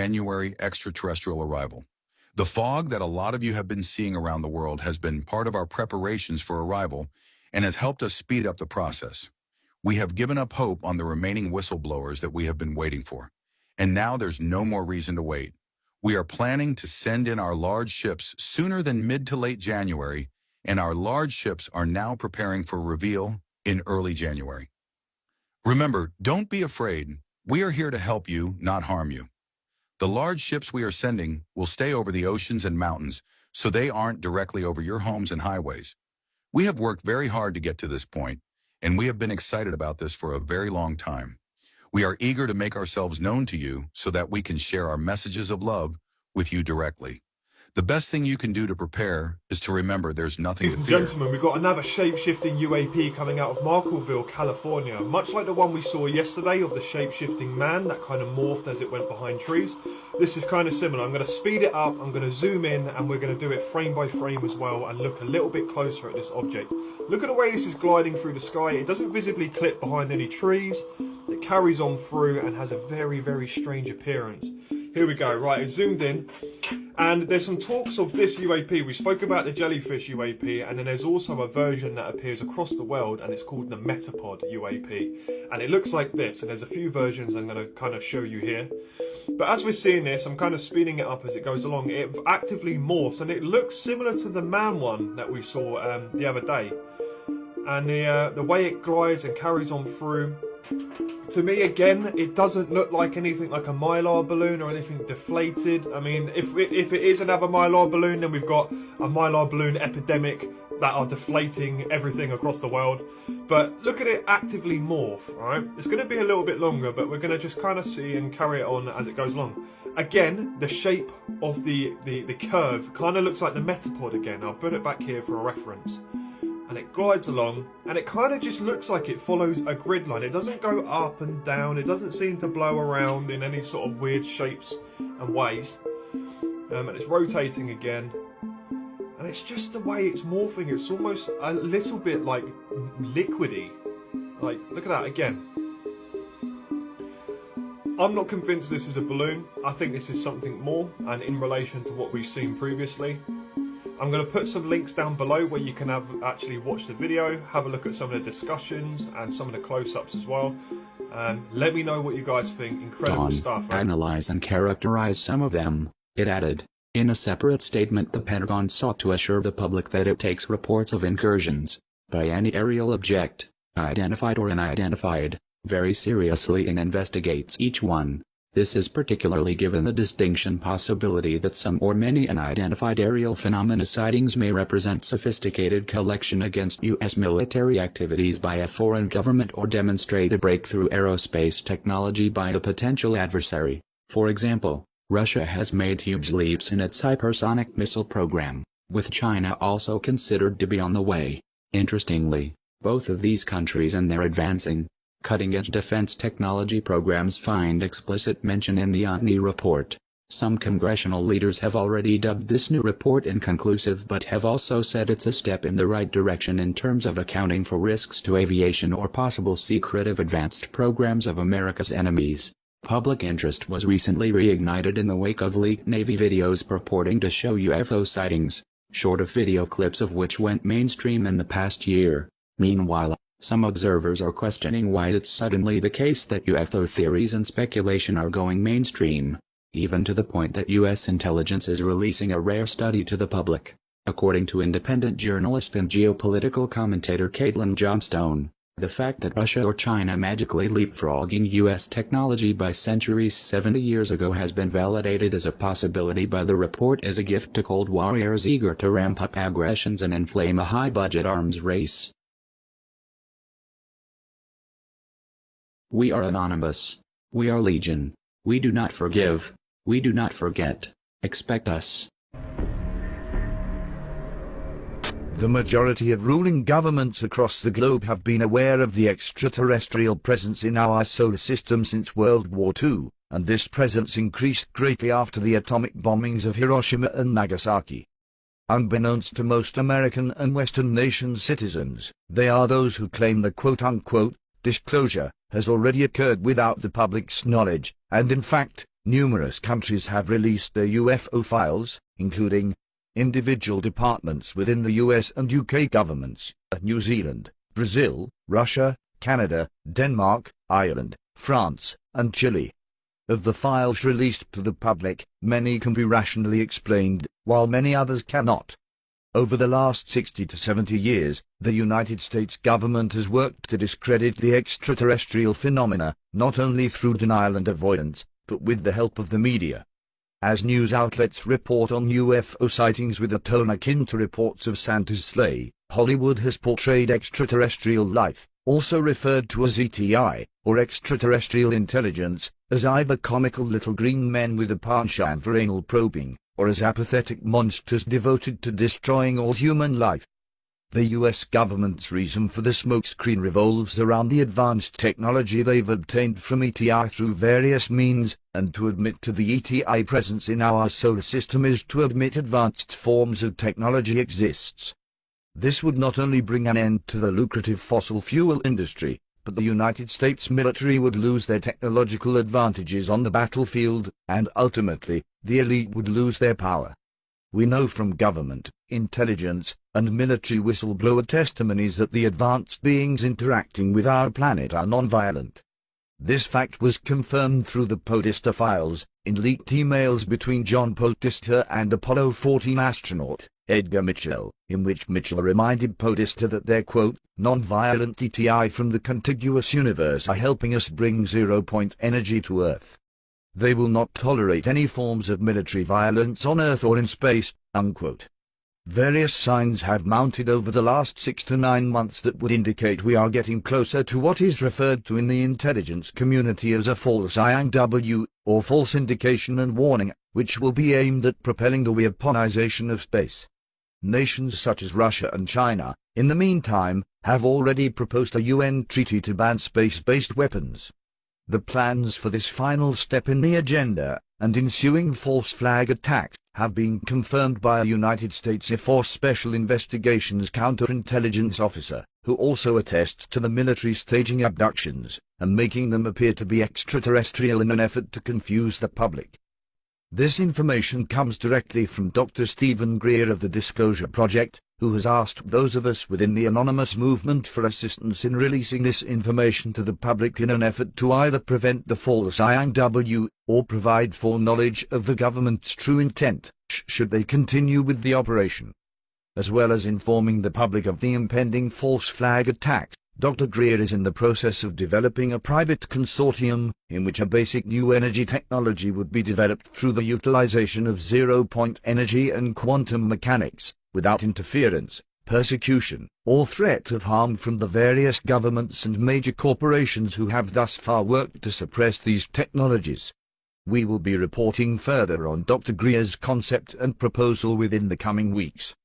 January extraterrestrial arrival. The fog that a lot of you have been seeing around the world has been part of our preparations for arrival and has helped us speed up the process. We have given up hope on the remaining whistleblowers that we have been waiting for. And now there's no more reason to wait. We are planning to send in our large ships sooner than mid to late January, and our large ships are now preparing for reveal in early January. Remember, don't be afraid. We are here to help you, not harm you. The large ships we are sending will stay over the oceans and mountains, so they aren't directly over your homes and highways. We have worked very hard to get to this point, and we have been excited about this for a very long time. We are eager to make ourselves known to you so that we can share our messages of love with you directly. The best thing you can do to prepare is to remember there's nothing to fear. Ladies and gentlemen, we've got another shape-shifting UAP coming out of Markletville, California. Much like the one we saw yesterday of the shape-shifting man that kind of morphed as it went behind trees. This is kind of similar. I'm going to speed it up, I'm going to zoom in, and we're going to do it frame by frame as well and look a little bit closer at this object. Look at the way this is gliding through the sky. It doesn't visibly clip behind any trees. It carries on through and has a very, very strange appearance. Here we go. Right, it's zoomed in. And there's some talks of this UAP. We spoke about the jellyfish UAP, and then there's also a version that appears across the world, and it's called the Metapod UAP. And it looks like this, and there's a few versions I'm going to kind of show you here. But as we're seeing this, I'm kind of speeding it up as it goes along. It actively morphs, and it looks similar to the man one that we saw the other day. And the way it glides and carries on through, to me, again, it doesn't look like anything like a Mylar balloon or anything deflated. I mean, if it is another Mylar balloon, then we've got a Mylar balloon epidemic that are deflating everything across the world. But look at it actively morph, alright? It's going to be a little bit longer, but we're going to just kind of see and carry it on as it goes along. Again, the shape of the curve kind of looks like the Metapod again. I'll put it back here for a reference. And it glides along, and it kind of just looks like it follows a grid line. It doesn't go up and down. It doesn't seem to blow around in any sort of weird shapes and ways. And it's rotating again. And it's just the way it's morphing. It's almost a little bit like liquidy. Like, look at that again. I'm not convinced this is a balloon. I think this is something more, and in relation to what we've seen previously. I'm going to put some links down below where you can actually watch the video, have a look at some of the discussions and some of the close-ups as well. Let me know what you guys think. Incredible stuff. Right? Analyze and characterize some of them, it added. In a separate statement, the Pentagon sought to assure the public that it takes reports of incursions by any aerial object, identified or unidentified, very seriously and investigates each one. This is particularly given the distinction possibility that some or many unidentified aerial phenomena sightings may represent sophisticated collection against U.S. military activities by a foreign government or demonstrate a breakthrough aerospace technology by a potential adversary. For example, Russia has made huge leaps in its hypersonic missile program, with China also considered to be on the way. Interestingly, both of these countries and their advancing, cutting-edge defense technology programs find explicit mention in the ONI report. Some congressional leaders have already dubbed this new report inconclusive but have also said it's a step in the right direction in terms of accounting for risks to aviation or possible secretive advanced programs of America's enemies. Public interest was recently reignited in the wake of leaked Navy videos purporting to show UFO sightings, short of video clips of which went mainstream in the past year. Meanwhile, some observers are questioning why it's suddenly the case that UFO theories and speculation are going mainstream, even to the point that U.S. intelligence is releasing a rare study to the public. According to independent journalist and geopolitical commentator Caitlin Johnstone, the fact that Russia or China magically leapfrogging U.S. technology by centuries 70 years ago has been validated as a possibility by the report as a gift to Cold Warriors eager to ramp up aggressions and inflame a high-budget arms race. We are anonymous. We are legion. We do not forgive. We do not forget. Expect us. The majority of ruling governments across the globe have been aware of the extraterrestrial presence in our solar system since World War II, and this presence increased greatly after the atomic bombings of Hiroshima and Nagasaki. Unbeknownst to most American and Western nation citizens, they are those who claim the quote-unquote disclosure has already occurred without the public's knowledge, and in fact, Numerous countries have released their UFO files, including individual departments within the US and UK governments, New Zealand, Brazil, Russia, Canada, Denmark, Ireland, France, and Chile. Of the files released to the public, many can be rationally explained, while many others cannot. Over the last 60 to 70 years, the United States government has worked to discredit the extraterrestrial phenomena, not only through denial and avoidance, but with the help of the media. As news outlets report on UFO sightings with a tone akin to reports of Santa's sleigh, Hollywood has portrayed extraterrestrial life, also referred to as ETI, or extraterrestrial intelligence, as either comical little green men with a penchant for anal probing, or as apathetic monsters devoted to destroying all human life. The US government's reason for the smokescreen revolves around the advanced technology they've obtained from ETI through various means, and to admit to the ETI presence in our solar system is to admit advanced forms of technology exists. This would not only bring an end to the lucrative fossil fuel industry, but the United States military would lose their technological advantages on the battlefield, and ultimately, the elite would lose their power. We know from government, intelligence, and military whistleblower testimonies that the advanced beings interacting with our planet are non-violent. This fact was confirmed through the Podesta files, in leaked emails between John Podesta and Apollo 14 astronaut, Edgar Mitchell, in which Mitchell reminded Podesta that their quote, non-violent ETI from the contiguous universe are helping us bring zero-point energy to Earth. They will not tolerate any forms of military violence on Earth or in space, unquote. Various signs have mounted over the last 6 to 9 months that would indicate we are getting closer to what is referred to in the intelligence community as a false INW, or false indication and warning, which will be aimed at propelling the weaponization of space. Nations such as Russia and China, in the meantime, have already proposed a UN treaty to ban space-based weapons. The plans for this final step in the agenda, and ensuing false flag attacks, have been confirmed by a United States Air Force Special Investigations counterintelligence officer, who also attests to the military staging abductions, and making them appear to be extraterrestrial in an effort to confuse the public. This information comes directly from Dr. Stephen Greer of the Disclosure Project, who has asked those of us within the anonymous movement for assistance in releasing this information to the public in an effort to either prevent the false INW, or provide foreknowledge of the government's true intent, should they continue with the operation. As well as informing the public of the impending false flag attack, Dr. Greer is in the process of developing a private consortium, in which a basic new energy technology would be developed through the utilization of zero-point energy and quantum mechanics, without interference, persecution, or threat of harm from the various governments and major corporations who have thus far worked to suppress these technologies. We will be reporting further on Dr. Greer's concept and proposal within the coming weeks.